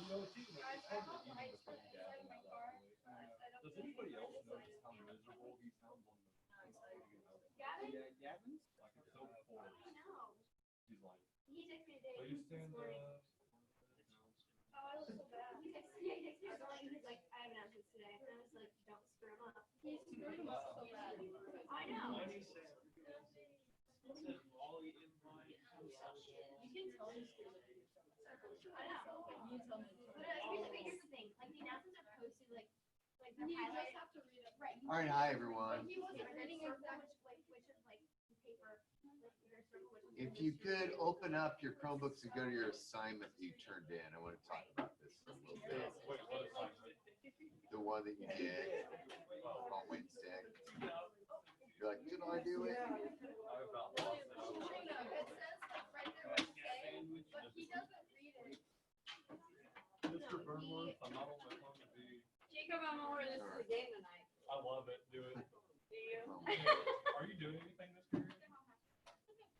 Does anybody else notice how miserable he sounds on the Gavin's? Like it's so forced. He's like, please stand up. Oh, I look so bad. He texted me this morning. He's like, I have an absence today. And I was like, don't screw him up. He screwed him up so bad. I know. You can tell he's screwed up. I know. You tell me. But here's the thing. Like, the announcements are posted, like the You highlight. just have to read it. Right. All right, hi everyone. He wasn't reading it, which is like paper. If you could open up your Chromebooks and go to your assignment that you turned in, I want to talk about this a little bit. Wait, what assignment? The one that you did on Wednesday. You're like, did I do it? I about lost it. It says like right there what you say, but he doesn't read it. Mr. Burnworth, I'm not on my phone to be. Jacob, I'm over this is the game tonight. I love it. Do it. Do you? Are you doing anything this period?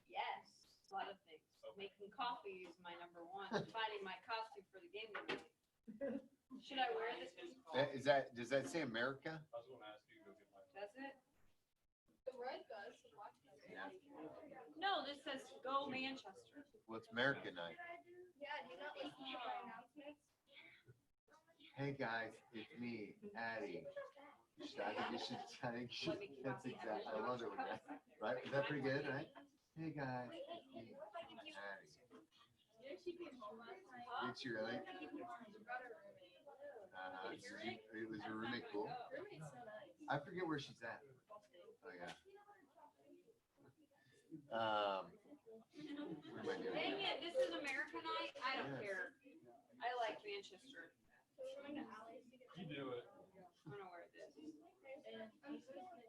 Yes, a lot of things. Making coffee is my number one. Finding my costume for the game tonight. Should I wear this? Does that say America? I was going to ask you to go get my. Does it? The red does, the black doesn't. Yeah. No, this says go Manchester. Well, it's America night. Yeah, do you not listen to our announcements? Hey guys, it's me, Addie. I think that's exactly. I love it. Right? Is that pretty good, right? Hey guys, it's me, Addie. Did she came home last night? Did you really? She brought her roommate. It was her roommate cool. Roommate's so nice. I forget where she's at. Oh yeah. What am I doing? Dang it, this is America night? I don't care. I like Manchester. So we're going to Alice to get You do it. I'm gonna wear this. and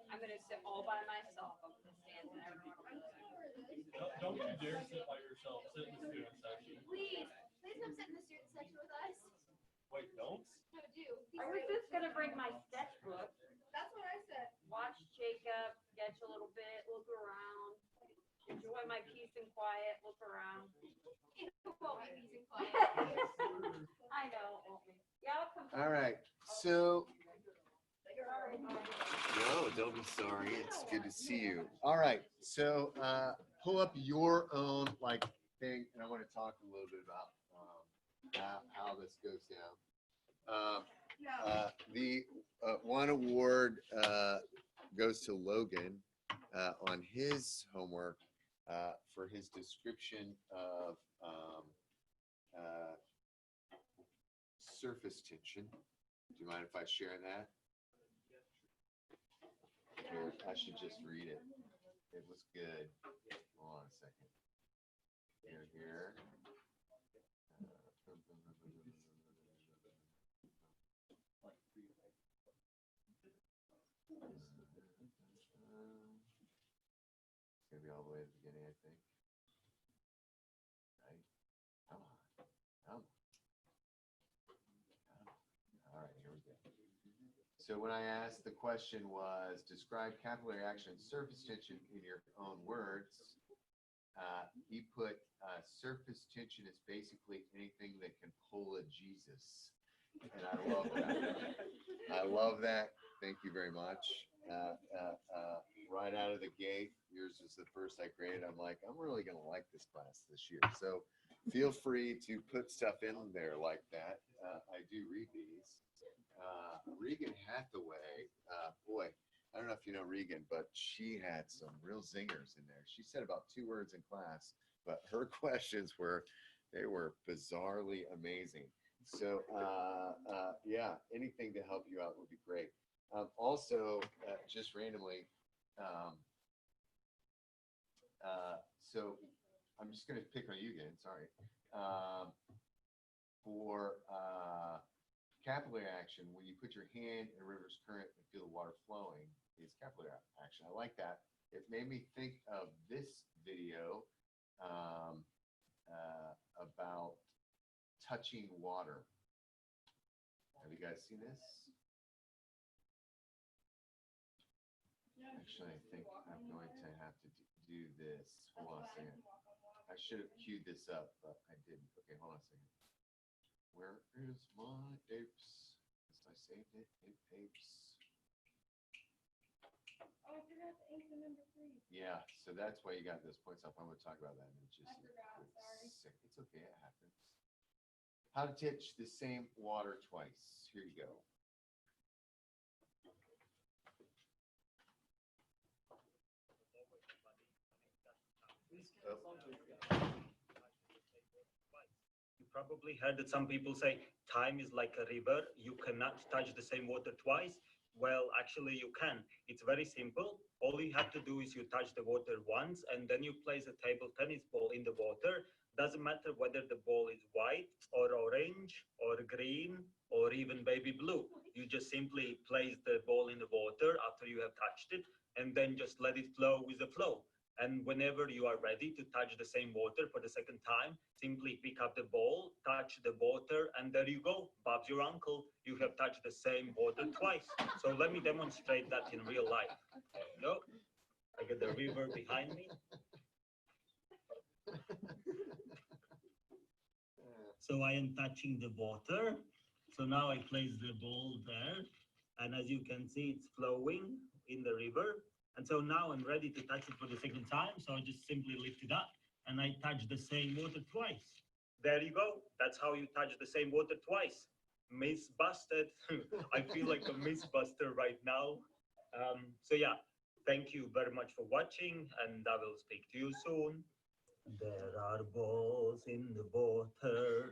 I'm gonna sit all by myself up in the stands and everyone will know. Don't you dare sit by yourself. Sit in the student section. Please come sit in the student section with us. Wait, don't? No, do. I was just gonna bring my sketchbook, that's what I said. watch Jacob, sketch a little bit, look around, enjoy my peace and quiet, look around. It won't be peace and quiet. I know, it won't be. Yeah, I'll come. All right. So, Sorry. no, don't be sorry. It's good to see you. All right. So, pull up your own like thing, and I want to talk a little bit about how this goes down. The one award goes to Logan on his homework for his description of surface tension. Do you mind if I share that? Here, I should just read it. It was good. Hold on a second. Here. It's gonna be all the way at the beginning, I think. Right? Come on. Come on. All right, here we go. So when I asked, the question was, describe capillary action and surface tension in your own words. He put surface tension is basically anything that can pull a Jesus. And I love that. I love that. Thank you very much. Right out of the gate, yours is the first I graded. I'm like, I'm really going to like this class this year. So feel free to put stuff in there like that. I do read these. Regan Hathaway, boy, I don't know if you know Regan, but she had some real zingers in there. She said about 2 words in class, but her questions were bizarrely amazing. So yeah, anything to help you out would be great. Also, just randomly, so I'm just going to pick on you again, sorry. For capillary action, when you put your hand in a river's current and feel the water flowing, is capillary action. I like that. It made me think of this video about touching water. Have you guys seen this? Actually, I think I'm going to have to do this. Hold on a second. I should have queued this up, but I didn't. Okay, hold on a second. Where is my apes? I saved it in apes. Oh, I forgot the ink in number 3. Yeah, so that's why you got those points up. I'm gonna talk about that in just I forgot, sorry. sick. It's okay, it happens. How to touch the same water twice. Here you go. You probably heard that some people say time is like a river. You cannot touch the same water twice. Well, actually you can. It's very simple. All you have to do is you touch the water once and then you place a table tennis ball in the water. Doesn't matter whether the ball is white or orange or green or even baby blue. You just simply place the ball in the water after you have touched it and then just let it flow with the flow. And whenever you are ready to touch the same water for the second time, simply pick up the ball, touch the water, and there you go. Bob's your uncle. You have touched the same water twice. So let me demonstrate that in real life. There you go. I get the river behind me. So I am touching the water. So now I place the ball there. And as you can see, it's flowing in the river. And so now I'm ready to touch it for the second time. So I just simply lift it up and I touch the same water twice. There you go. That's how you touch the same water twice. Miss busted. I feel like a miss buster right now. So yeah, thank you very much for watching and I will speak to you soon. There are balls in the water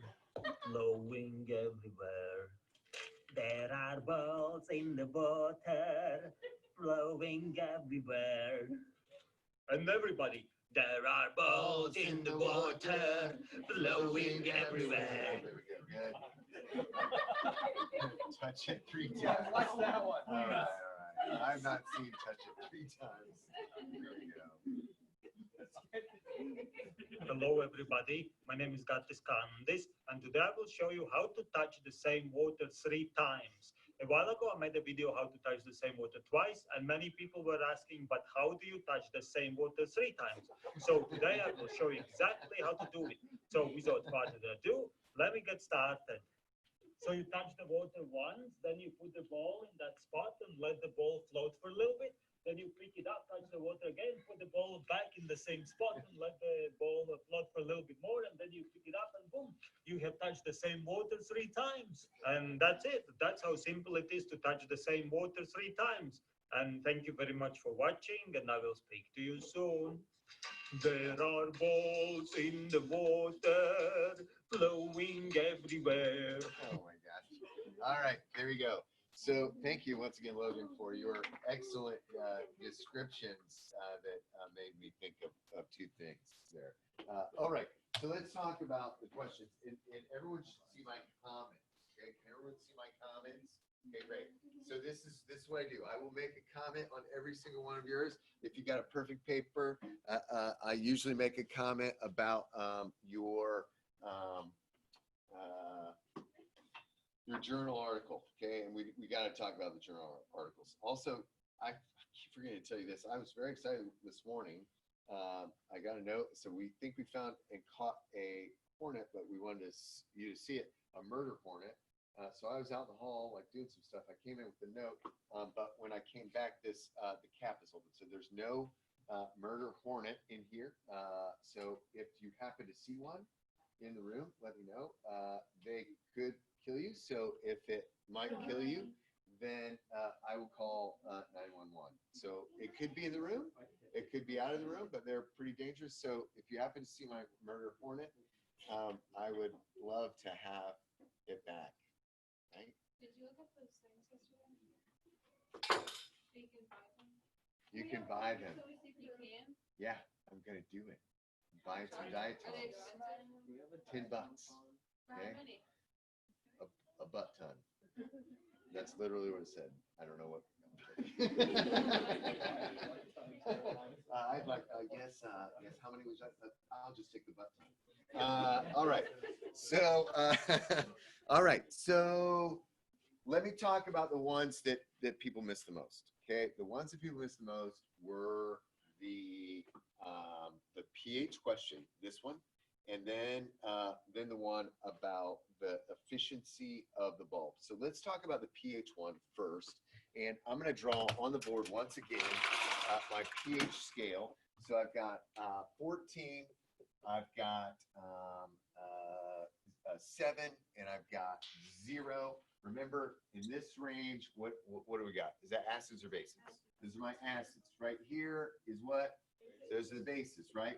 flowing everywhere. There are balls in the water flowing everywhere. And everybody, there are balls in the water flowing everywhere. There we go. Good. Touch it 3 times. Watch that one. All right. I've not seen touch it 3 times. There we go. Hello everybody, my name is Gatis Kandis and today I will show you how to touch the same water 3 times. A while ago I made a video how to touch the same water twice and many people were asking, but how do you touch the same water 3 times? So today I will show you exactly how to do it. So without further ado, let me get started. So you touch the water once, then you put the ball in that spot and let the ball float for a little bit. Then you pick it up, touch the water again, put the ball back in the same spot and let the ball float for a little bit more. And then you pick it up and boom, you have touched the same water 3 times. And that's it. That's how simple it is to touch the same water 3 times. And thank you very much for watching and I will speak to you soon. There are balls in the water flowing everywhere. Oh my gosh. All right, there we go. So thank you once again, Logan, for your excellent descriptions that made me think of 2 things there. All right, so let's talk about the questions. And everyone should see my comments. Okay, can everyone see my comments? Okay, great. So this is what I do. I will make a comment on every single one of yours. If you got a perfect paper, I usually make a comment about your journal article, okay? And we got to talk about the journal articles. Also, I keep forgetting to tell you this. I was very excited this morning. I got a note. So we think we found and caught a hornet, but we wanted you to see it, a murder hornet. So I was out in the hall, like doing some stuff. I came in with the note, but when I came back, the cap is open. So there's no murder hornet in here. So if you happen to see one in the room, let me know. They could kill you. So if it might kill you, then I will call 911. So it could be in the room, it could be out of the room, but they're pretty dangerous. So if you happen to see my murder hornet, I would love to have it back. Right? Did you look up those things yesterday? So you can buy them? You can buy them. You can? Yeah, I'm gonna do it. Buy some diatoms. Are they expensive? $10. For how Okay. many? A butt ton. That's literally what it said. I don't know what. I'd like, guess how many was that? I'll just take the butt ton. All right. So, all right. So let me talk about the ones that people miss the most. Okay. The ones that people miss the most were the pH question, this one, and then the one about the efficiency of the bulb. So let's talk about the pH one first. And I'm going to draw on the board once again my pH scale. So I've got 14, I've got 7, and I've got 0. Remember, in this range, what do we got? Is that acids or bases? Those are my acids. Right here is what? Those are the bases, right?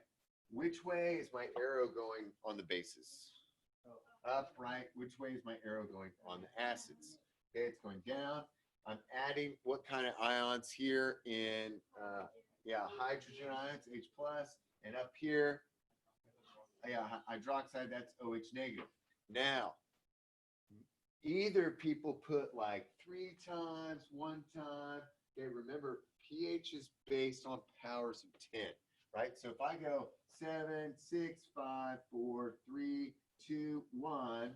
Which way is my arrow going on the bases? Up, right? Which way is my arrow going on the acids? Okay, it's going down. I'm adding what kind of ions here in, hydrogen ions, H+, and up here, hydroxide, that's OH negative. Now, either people put like 3 times, 1 time. Okay, remember, pH is based on powers of 10, right? So if I go 7, 6, 5, 4, 3, 2, 1,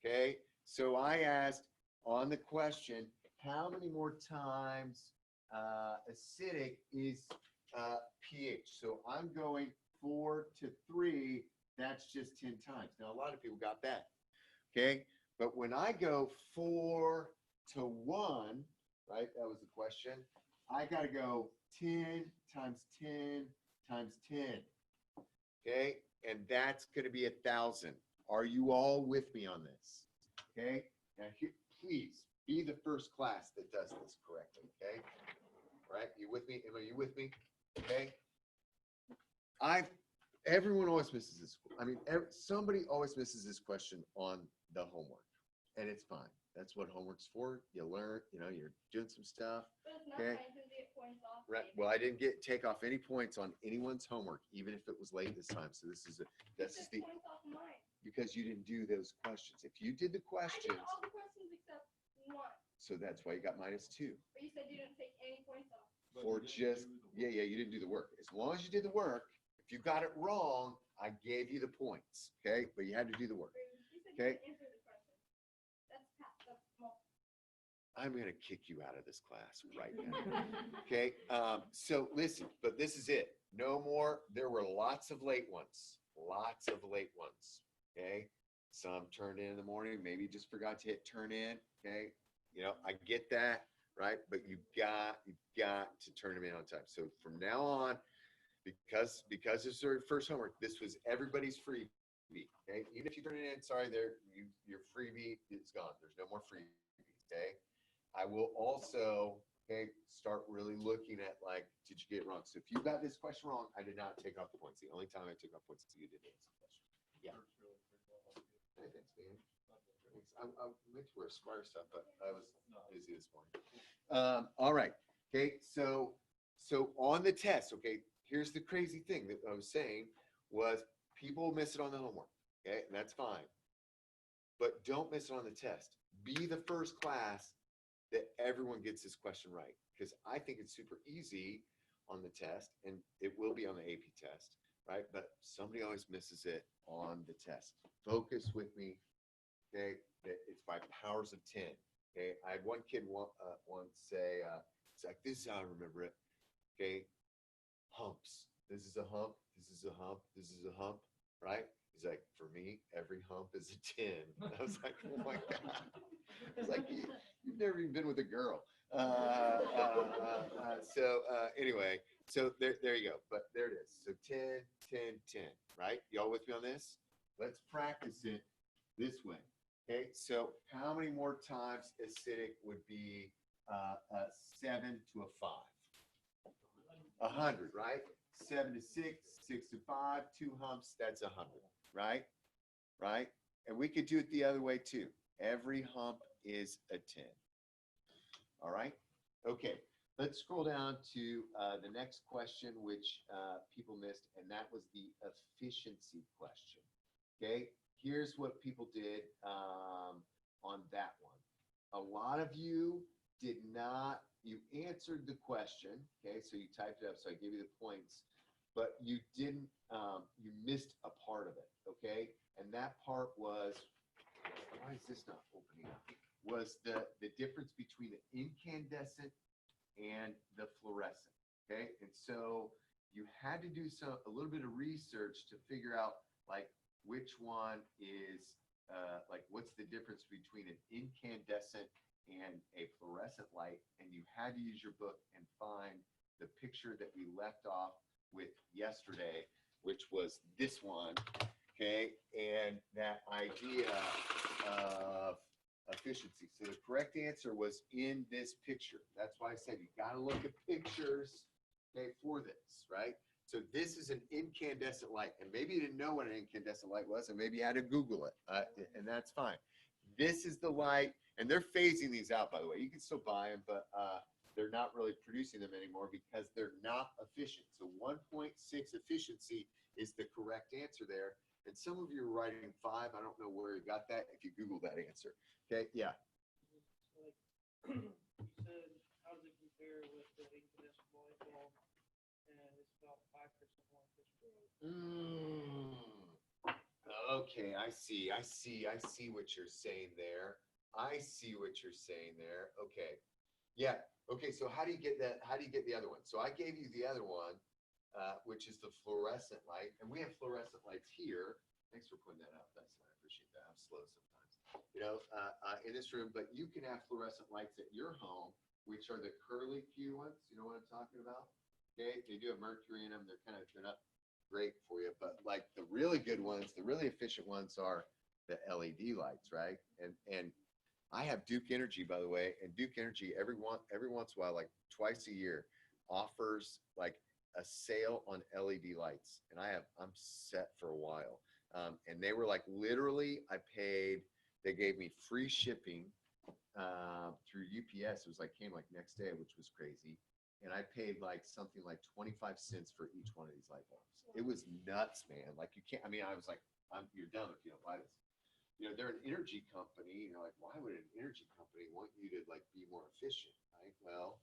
okay, so I asked on the question, how many more times acidic is pH? So I'm going 4 to 3, that's just 10 times. Now, a lot of people got that, okay? But when I go 4 to 1, right, that was the question, I got to go 10 times 10 times 10, okay? And that's going to be 1,000. Are you all with me on this? Okay? Now, here, please be the first class that does this correctly, okay? Right? You with me? Emma, you with me? Okay? Everyone always misses this. I mean, somebody always misses this question on the homework, and it's fine. That's what homework's for. You learn, you're doing some stuff. Okay. Right. Well, I didn't take off any points on anyone's homework, even if it was late this time. So this is the because you didn't do those questions. If you did the questions, I did all the questions except one. So that's why you got -2. But you said you didn't take any points off. Or just you didn't do the work. As long as you did the work, if you got it wrong, I gave you the points. Okay, but you had to do the work. Okay. I'm going to kick you out of this class right now. Okay. So listen, but this is it. No more. There were lots of late ones. Lots of late ones. Okay. Some turned in the morning. Maybe you just forgot to hit turn in. Okay. I get that. Right. But you've got to turn them in on time. So from now on, because it's your first homework, this was everybody's freebie. Okay. Even if you turn it in, sorry, your freebie is gone. There's no more freebie. Okay. I will also, start really looking at did you get it wrong? So if you got this question wrong, I did not take off the points. The only time I took off points is you did answer the question. Yeah. Hey, thanks, man. Thanks. I meant to wear Squire stuff, but I was busy this morning. All right. Okay. So on the test, here's the crazy thing that I was saying was people miss it on the homework. Okay. And that's fine. But don't miss it on the test. Be the first class that everyone gets this question right, because I think it's super easy on the test, and it will be on the AP test, right? But somebody always misses it on the test. Focus with me, okay? That it's by powers of 10, okay? I had one kid once say, it's like, this is how I remember it, okay? Humps. This is a hump, this is a hump, this is a hump, right? He's like, for me, every hump is a 10. I was like, oh my God. I was like, you've never even been with a girl. Anyway, so there you go. But there it is. So 10, 10, 10, right? Y'all with me on this? Let's practice it this way. Okay, so how many more times acidic would be a 7 to a 5? 100, right? 7 to 6, 6 to 5, 2 humps, that's 100, right? Right? And we could do it the other way too. Every hump is a 10. All right? Okay, let's scroll down to the next question, which people missed, and that was the efficiency question. Okay, here's what people did on that one. A lot of you did not, you answered the question, okay, so you typed it up, so I gave you the points, but you didn't, you missed a part of it, okay? And that part was, why is this not opening up? Was the difference between the incandescent and the fluorescent, okay? And so you had to do a little bit of research to figure out which one is, like, what's the difference between an incandescent and a fluorescent light? And you had to use your book and find the picture that we left off with yesterday, which was this one, okay? And that idea of efficiency. So the correct answer was in this picture. That's why I said you got to look at pictures, okay, for this, right? So this is an incandescent light, and maybe you didn't know what an incandescent light was, and maybe you had to Google it, and that's fine. This is the light, and they're phasing these out, by the way. You can still buy them, but they're not really producing them anymore because they're not efficient. So 1.6 efficiency is the correct answer there. And some of you are writing 5. I don't know where you got that if you Google that answer. Okay, yeah. Like, you said, how does it compare with the incandescent light bulb? And it's about 5% more efficient. Okay, I see what you're saying there. Okay. Yeah. Okay, so how do you get that? How do you get the other one? So I gave you the other one, which is the fluorescent light, and we have fluorescent lights here. Thanks for pointing that out. That's I appreciate that. I'm slow sometimes, in this room. But you can have fluorescent lights at your home, which are the curly Q ones. You know what I'm talking about? Okay, they do have mercury in them. They're not great for you, but like the really good ones, the really efficient ones are the LED lights, right? And I have Duke Energy, by the way, and Duke Energy every once in a while, like twice a year, offers like a sale on LED lights, and I'm set for a while. And they were like literally, they gave me free shipping through UPS. It was like came like next day, which was crazy. And I paid like something like 25 cents for each one of these light bulbs. It was nuts, man. Like you can't, I was like, you're dumb if you don't buy this. They're an energy company. Like, why would an energy company want you to like be more efficient, right? Well,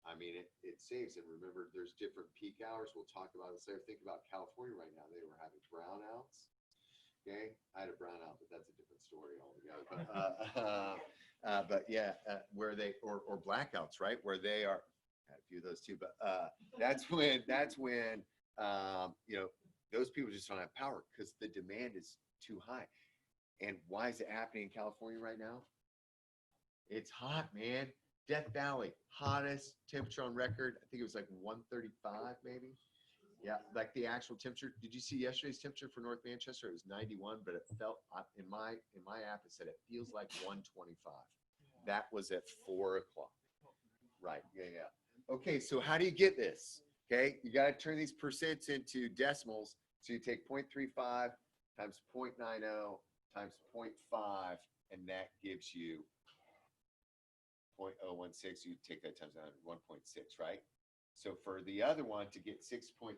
it saves. And remember, there's different peak hours. We'll talk about this later. Think about California right now. They were having brownouts. Okay, I had a brownout, but that's a different story altogether. But yeah, where they or blackouts, right? Where they are. I had a few of those too, but that's when those people just don't have power because the demand is too high. And why is it happening in California right now? It's hot, man. Death Valley, hottest temperature on record. I think it was like 135 maybe. Yeah, like the actual temperature. Did you see yesterday's temperature for North Manchester? It was 91, but it felt in my app it said it feels like 125. That was at 4 o'clock. Right. Yeah. Okay, so how do you get this? Okay, you got to turn these percents into decimals. So you take 0.35 times 0.90 times 0.5, and that gives you 0.016. You take that times 1.6, right? So for the other one, to get 6.3,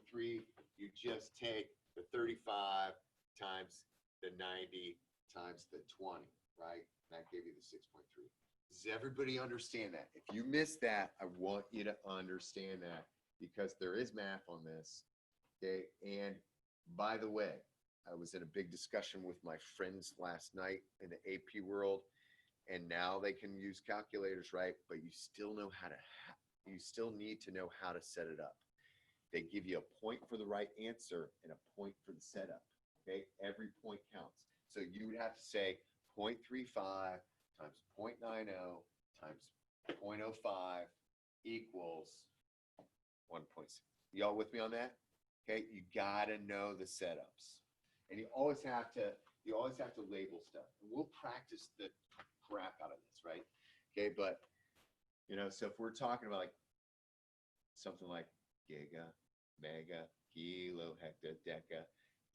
you just take the 35 times the 90 times the 20, right? And that gave you the 6.3. Does everybody understand that? If you missed that, I want you to understand that because there is math on this, okay? And by the way, I was in a big discussion with my friends last night in the AP world, and now they can use calculators, right? But you still know how to, you still need to know how to set it up. They give you a point for the right answer and a point for the setup, okay? Every point counts. So you would have to say 0.35 times 0.90 times 0.05 equals 1.6. Y'all with me on that? Okay, you gotta know the setups. And you always have to label stuff. And we'll practice the crap out of this, right? Okay, but so if we're talking about like something like giga, mega, kilo, hecto, deca,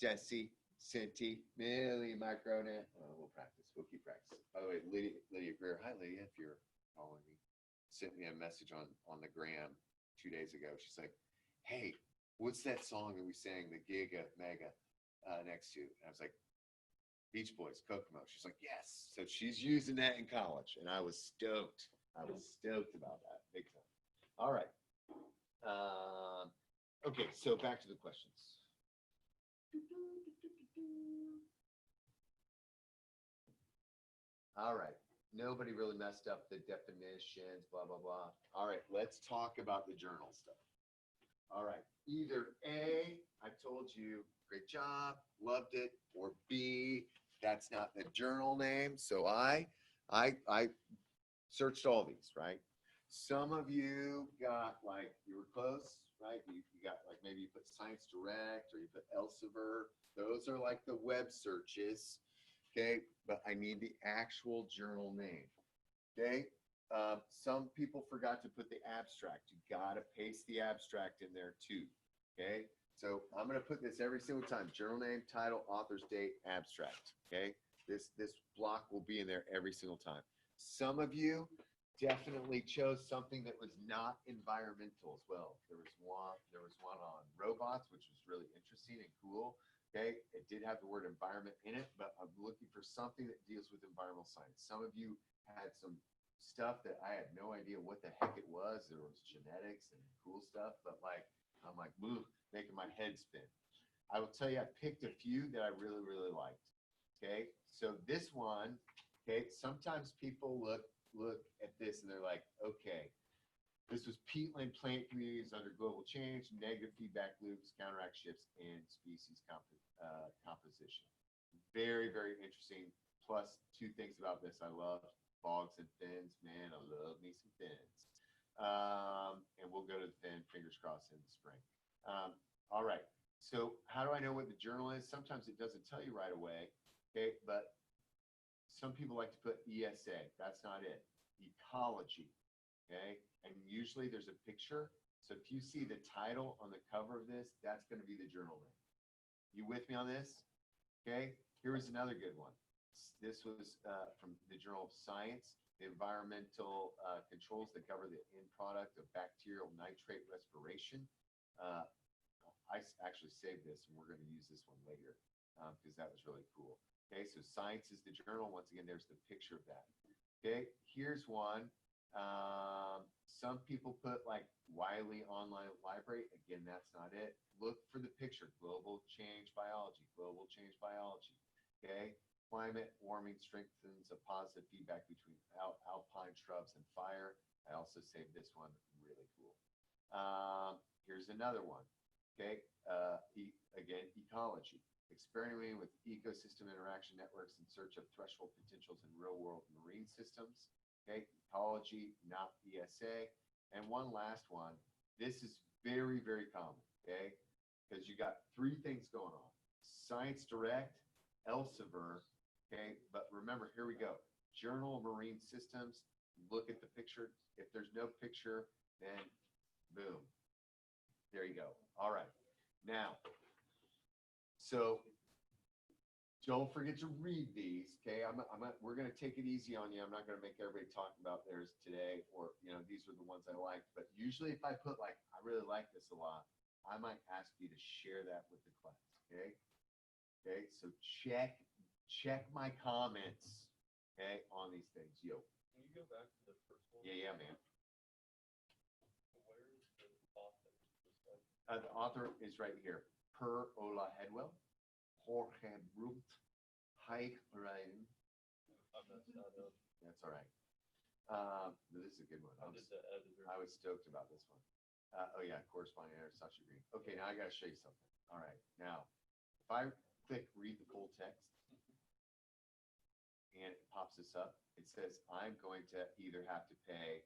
deci, centi, milli, micronet. We'll practice. We'll keep practicing. By the way, Lydia Greer, hi Lydia, if you're following me, sent me a message on the gram 2 days ago. She's like, hey, what's that song that we sang, the giga, mega, next to? And I was like, Beach Boys, Kokomo. She's like, yes. So she's using that in college, and I was stoked. About that. Big time. All right. Okay, so back to the questions. All right. Nobody really messed up the definitions, blah, blah, blah. All right, let's talk about the journal stuff. All right. Either A, I told you, great job, loved it, or B, that's not the journal name. So I searched all these, right? Some of you got like, you were close, right? You got like, maybe you put Science Direct or you put Elsevier. Those are like the web searches, okay? But I need the actual journal name, okay? Some people forgot to put the abstract. You gotta paste the abstract in there too, okay? So I'm gonna put this every single time: journal name, title, author's date, abstract. Okay, this block will be in there every single time. Some of you definitely chose something that was not environmental as well. There was one on robots, which was really interesting and cool. Okay, it did have the word environment in it, but I'm looking for something that deals with environmental science. Some of you had some stuff that I had no idea what the heck it was. There was genetics and cool stuff, but like, I'm like, "Ooh," making my head spin. I will tell you, I picked a few that I really, really liked. Okay, so this one, okay, sometimes people look at this and they're like, okay, this was peatland plant communities under global change, negative feedback loops, counteract shifts, and species composition. Very, very interesting. Plus, two things about this I love: bogs and fins. Man, I love me some fins. And we'll go to the fin, fingers crossed, in the spring. All right. So how do I know what the journal is? Sometimes it doesn't tell you right away. Okay, but some people like to put ESA. That's not it. Ecology. Okay, and usually there's a picture. So if you see the title on the cover of this, that's going to be the journal name. You with me on this? Okay, here was another good one. This was from the Journal of Science, the environmental controls that cover the end product of bacterial nitrate respiration. I actually saved this, and we're going to use this one later because that was really cool. Okay, so Science is the journal. Once again, there's the picture of that. Okay, here's one. Some people put like Wiley Online Library. Again, that's not it. Look for the picture: global change biology, global change biology. Okay, climate warming strengthens a positive feedback between alpine shrubs and fire. I also saved this one. Really cool. Here's another one. Okay, again, ecology. Experimenting with ecosystem interaction networks in search of threshold potentials in real-world marine systems. Okay, ecology, not ESA. And one last one. This is very, very common, okay? Because you got three things going on: Science Direct, Elsevier, okay? But remember, here we go. Journal of Marine Systems. Look at the picture. If there's no picture, then boom. There you go. All right. Now, so don't forget to read these, okay? We're going to take it easy on you. I'm not going to make everybody talk about theirs today, or, you know, these are the ones I liked. But usually if I put like, I really like this a lot, I might ask you to share that with the class, okay? Okay, so check my comments, okay, on these things. Yo. Can you go back to the first one? Yeah, man. Where is the author? The author is right here. Per Ola Hedwell, Jorge Brunt, Heik Ryan. I messed that up. That's all right. This is a good one. I did the editor. I was stoked about this one. Oh yeah, corresponding editor, Sasha Green. Okay, now I got to show you something. All right, now if I click read the full text, and it pops this up, it says I'm going to either have to pay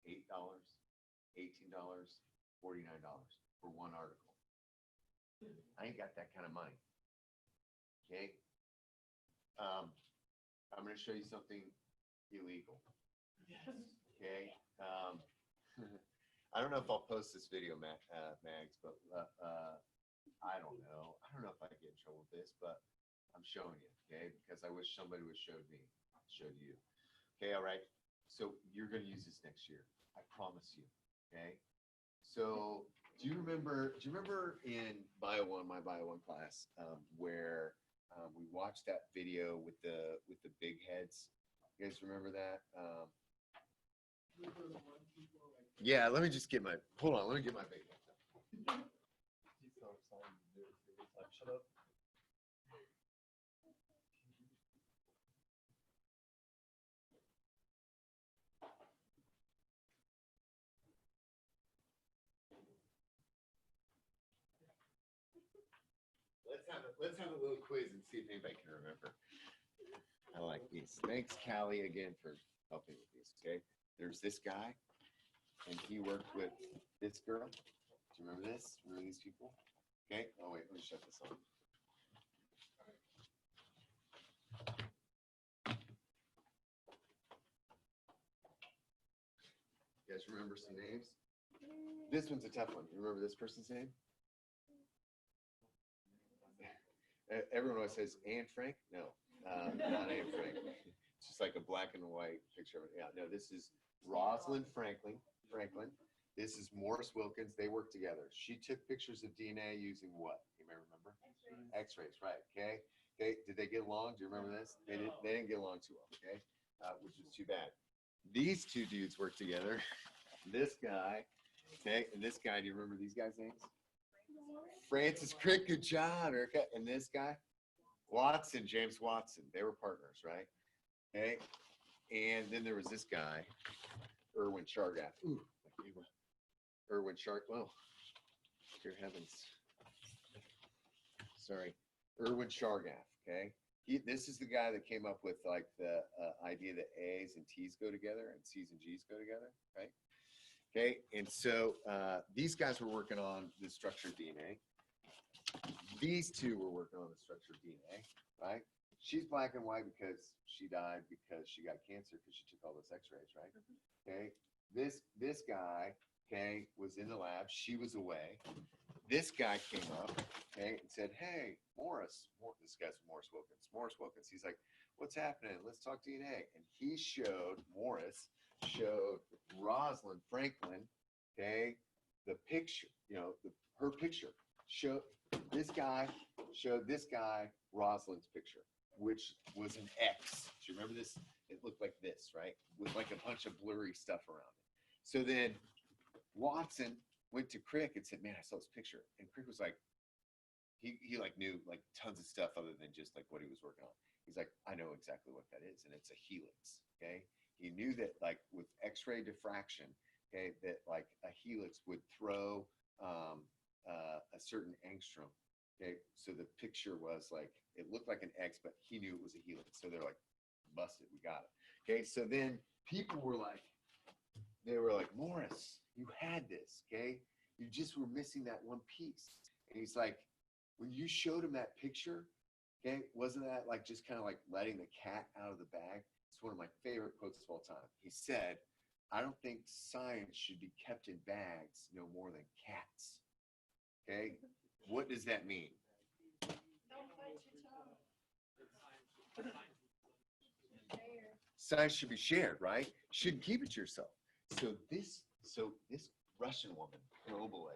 $8, $18, $49 for one article. I ain't got that kind of money. Okay. I'm going to show you something illegal. Yes. Okay. I don't know if I'll post this video, Mags, but I don't know. I don't know if I get in trouble with this, but I'm showing you, okay? Because I wish somebody would have showed you. Okay, all right. So you're going to use this next year. I promise you. Okay. So do you remember in Bio 1, my Bio 1 class, where we watched that video with the big heads? You guys remember that? Yeah, let me just get hold on, let me get my big head. He's so excited to do it. He's like, shut up. let's have a little quiz and see if anybody can remember. I like these. Thanks, Callie, again for helping with these. Okay, there's this guy, and he worked with this girl. Do you remember this? Remember these people? Okay. Oh wait, let me shut this on. You guys remember some names? This one's a tough one. You remember this person's name? Everyone always says Anne Frank. No, not Anne Frank. It's just like a black and white picture of it. Yeah, no, this is Rosalind Franklin. This is Morris Wilkins. They worked together. She took pictures of DNA using what? You may remember? X-rays, right? Okay. Okay. Did they get along? Do you remember this? They didn't get along too well. Okay, which is too bad. These two dudes worked together. This guy, okay, and this guy. Do you remember these guys' names? Francis Crick, good job, Erica. And this guy, Watson, James Watson. They were partners, right? Okay. And then there was this guy, Irwin Chargaff. Ooh, Irwin Chargaff. Oh, dear heavens. Sorry, Irwin Chargaff. Okay. This is the guy that came up with like the idea that A's and T's go together and C's and G's go together, right? Okay, and so these guys were working on the structured DNA. These two were working on the structured DNA, right? She's black and white because she died because she got cancer because she took all those X-rays, right? Okay, this guy, okay, was in the lab. She was away. This guy came up, okay, and said, "Hey, this guy's Morris Wilkins. He's like, what's happening? Let's talk DNA." And Morris showed Rosalind Franklin, okay, the picture, her picture. This guy showed this guy Rosalind's picture, which was an X. Do you remember this? It looked like this, right? With like a bunch of blurry stuff around it. So then Watson went to Crick and said, "Man, I saw this picture." And Crick was like, he like knew like tons of stuff other than just like what he was working on. He's like, "I know exactly what that is, and it's a helix." Okay. He knew that like with X-ray diffraction, okay, that like a helix would throw a certain angstrom. Okay. So the picture was like, it looked like an X, but he knew it was a helix. So they're like, busted, we got it. Okay. So then people were like, "Morris, you had this, okay? You just were missing that one piece." And he's like, when you showed him that picture, okay, wasn't that like just kind of like letting the cat out of the bag? It's one of my favorite quotes of all time. He said, "I don't think science should be kept in bags no more than cats." Okay? What does that mean? Don't bite your tongue. Science should be shared, right? Shouldn't keep it to yourself. So this Russian woman, Obole,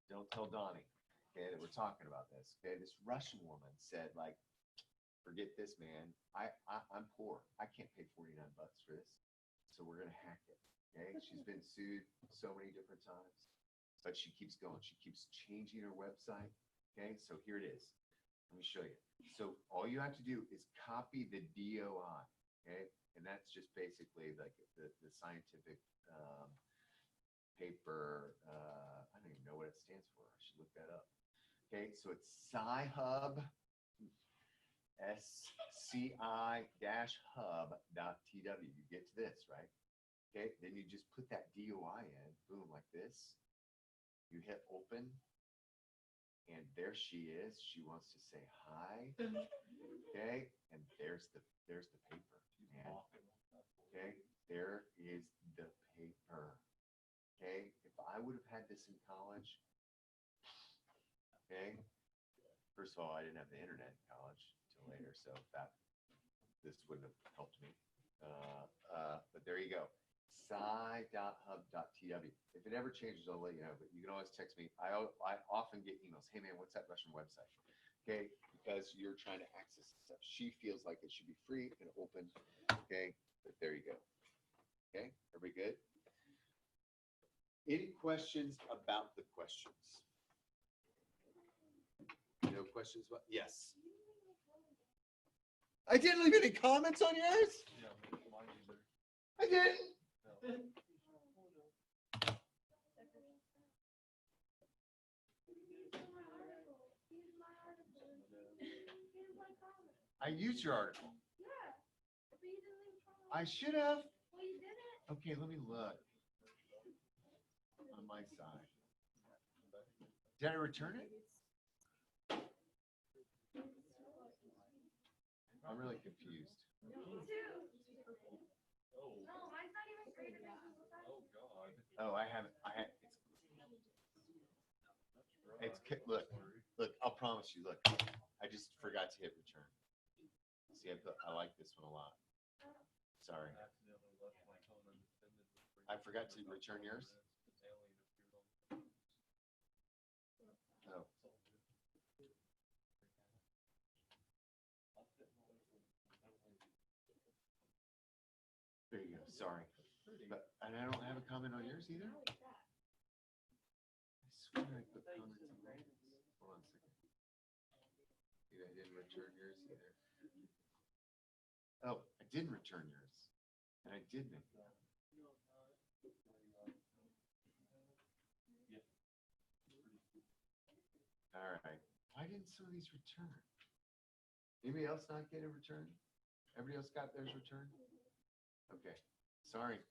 don't tell Donnie, okay, that we're talking about this. Okay, this Russian woman said, like, "Forget this, man. I'm poor. I can't pay $49 for this. So we're gonna hack it." Okay, she's been sued so many different times, but she keeps going. She keeps changing her website. Okay, so here it is. Let me show you. So all you have to do is copy the DOI. Okay, and that's just basically like the scientific paper. I don't even know what it stands for. I should look that up. Okay, so it's Sci-Hub, SCI-hub.tw. You get to this, right? Okay, then you just put that DOI in, boom, like this. You hit open, and there she is. She wants to say hi. Okay, and there's the paper. Man. Okay, there is the paper. Okay, if I would have had this in college, okay, first of all, I didn't have the internet in college until later, so this wouldn't have helped me. But there you go. Sci.hub.tw. If it ever changes, I'll let you know, but you can always text me. I often get emails. "Hey man, what's that Russian website?" Okay, because you're trying to access stuff. She feels like it should be free and open. Okay, but there you go. Okay, everybody good? Any questions about the questions? No questions? Yes. I didn't leave any comments on yours? Yeah, mine either. I didn't. No. I used your article. Yeah. But you didn't leave it from I should have. Well, you didn't. Okay, let me look on my side. Did I return it? I'm really confused. Me too. Oh, No, mine's not even graded. oh, God. Oh, I haven't. Look. I'll promise you. Look, I just forgot to hit return. See, I like this one a lot. Sorry, Accidentally left my phone unattended. I forgot to return yours. Oh. There you go. Sorry, and I don't have a comment on yours either. I swear I put comments on mine. Hold on a second. See, I didn't return yours either. Oh, I didn't return yours, and I did make that. All right. Why didn't some of these return? Anybody else not get a return? Everybody else got theirs returned? Okay. Sorry.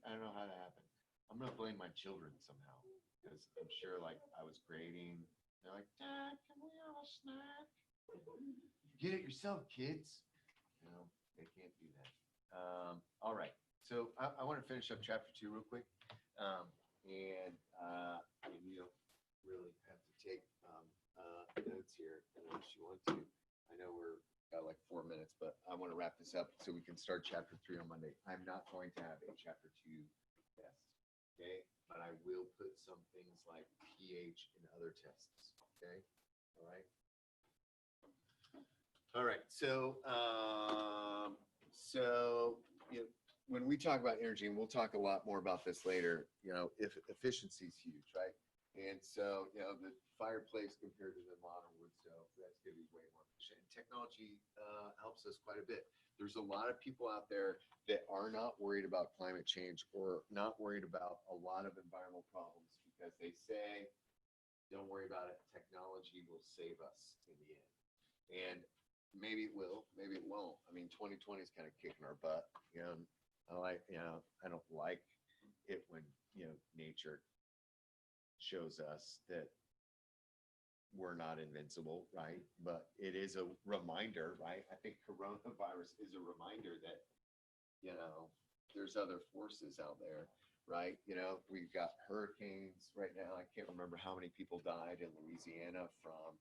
I don't know how that happened. I'm gonna blame my children somehow because I'm sure like I was grading. They're like, Dad, can we have a snack? Get it yourself, kids. No, they can't do that. All right. So I want to finish up chapter 2 real quick. And you don't really have to take notes here unless you want to. I know we're got like 4 minutes, but I want to wrap this up so we can start chapter 3 on Monday. I'm not going to have a chapter 2 test, okay? But I will put some things like pH and other tests, okay? All right. All right. So, you know, when we talk about energy, and we'll talk a lot more about this later, you know, if efficiency is huge, right? And so, you know, the fireplace compared to the modern wood stove, that's going to be way more efficient. And technology helps us quite a bit. There's a lot of people out there that are not worried about climate change or not worried about a lot of environmental problems because they say, don't worry about it. Technology will save us in the end. And maybe it will, maybe it won't. I mean, 2020 is kind of kicking our butt. You know, I don't like it when, you know, nature shows us that we're not invincible, right? But it is a reminder, right? I think coronavirus is a reminder that, you know, there's other forces out there, right? You know, we've got hurricanes right now. I can't remember how many people died in Louisiana from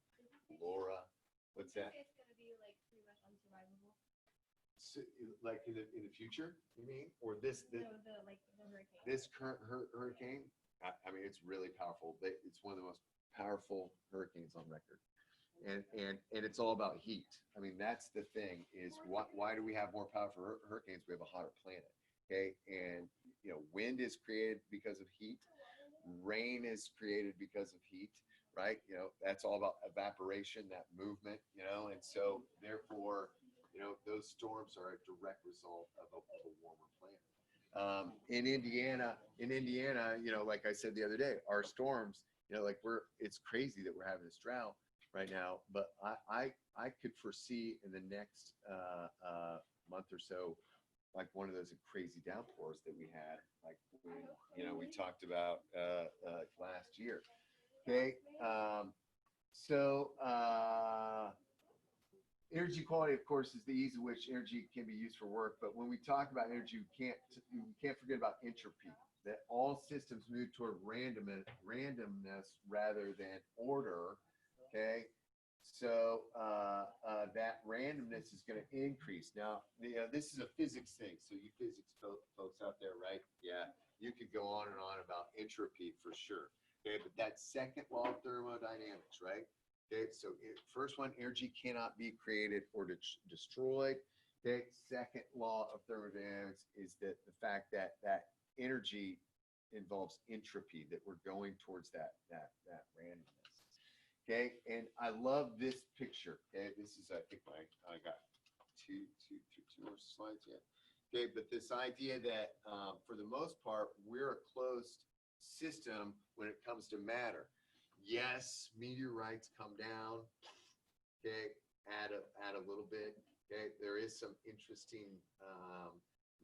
Laura. What's that? It's gonna be like pretty much unsurvivable. So, like in the future, you mean? Or this No, the hurricane. this current hurricane? I mean, it's really powerful. It's one of the most powerful hurricanes on record. And it's all about heat. I mean, that's the thing is why do we have more powerful hurricanes? We have a hotter planet. Okay. And, you know, wind is created because of heat. Rain is created because of heat, right? You know, that's all about evaporation, that movement, you know, and so therefore, you know, those storms are a direct result of a warmer planet. In Indiana, you know, like I said the other day, our storms, you know, like it's crazy that we're having this drought right now, but I could foresee in the next month or so, like one of those crazy downpours that we had, like when, you know, we talked about last year. Okay, energy quality, of course, is the ease in which energy can be used for work. But when we talk about energy, we can't forget about entropy. That all systems move toward randomness rather than order. Okay, so that randomness is going to increase. Now, this is a physics thing. So you physics folks out there, right? Yeah, you could go on and on about entropy for sure. Okay, but that second law of thermodynamics, right? Okay, so first one, energy cannot be created or destroyed. Okay, second law of thermodynamics is that the fact that energy involves entropy, that we're going towards that randomness. Okay, and I love this picture. Okay, this is, I think I got two more slides yet. Okay, but this idea that for the most part, we're a closed system when it comes to matter. Yes, meteorites come down, okay, at a little bit. Okay, there is some interesting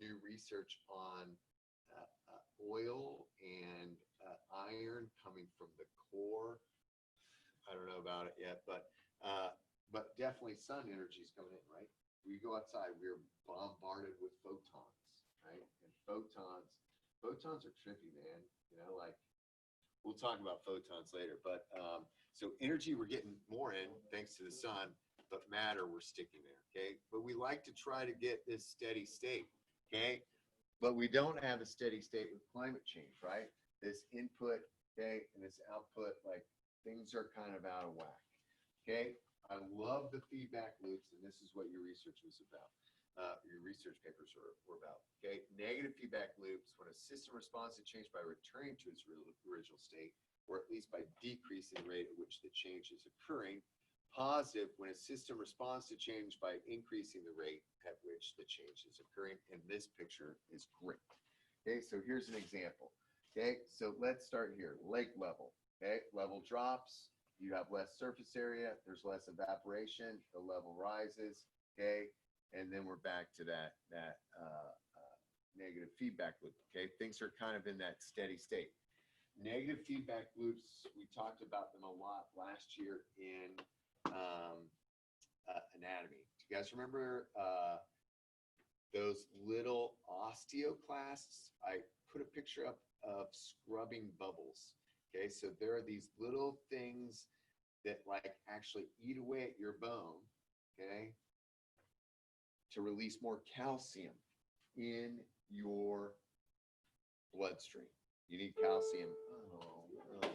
new research on oil and iron coming from the core. I don't know about it yet, but definitely sun energy is coming in, right? We go outside, we're bombarded with photons, right? And photons are trippy, man. You know, like we'll talk about photons later, but so energy we're getting more in thanks to the sun, but matter we're sticking there, okay? But we like to try to get this steady state, okay? But we don't have a steady state with climate change, right? This input, okay, and this output, like things are kind of out of whack, okay? I love the feedback loops, and this is what your research was about. Your research papers were about, okay? Negative feedback loops, when a system responds to change by returning to its original state, or at least by decreasing the rate at which the change is occurring. Positive, when a system responds to change by increasing the rate at which the change is occurring, and this picture is great. Okay, so here's an example. Okay, so let's start here. Lake level, okay? Level drops, you have less surface area, there's less evaporation, the level rises, okay? And then we're back to that negative feedback loop, okay? Things are kind of in that steady state. Negative feedback loops, we talked about them a lot last year in anatomy. Do you guys remember those little osteoclasts? I put a picture up of scrubbing bubbles. Okay, so there are these little things that like actually eat away at your bone, okay, to release more calcium in your bloodstream. You need calcium. Oh, no.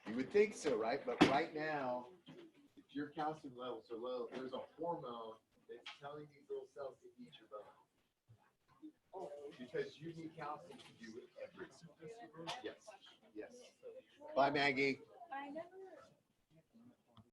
You would think so, right? But right now, if your calcium levels are low, there's a hormone that's telling these little cells to eat your bone. Because you need calcium to do everything. Yes, yes. Bye, Maggie.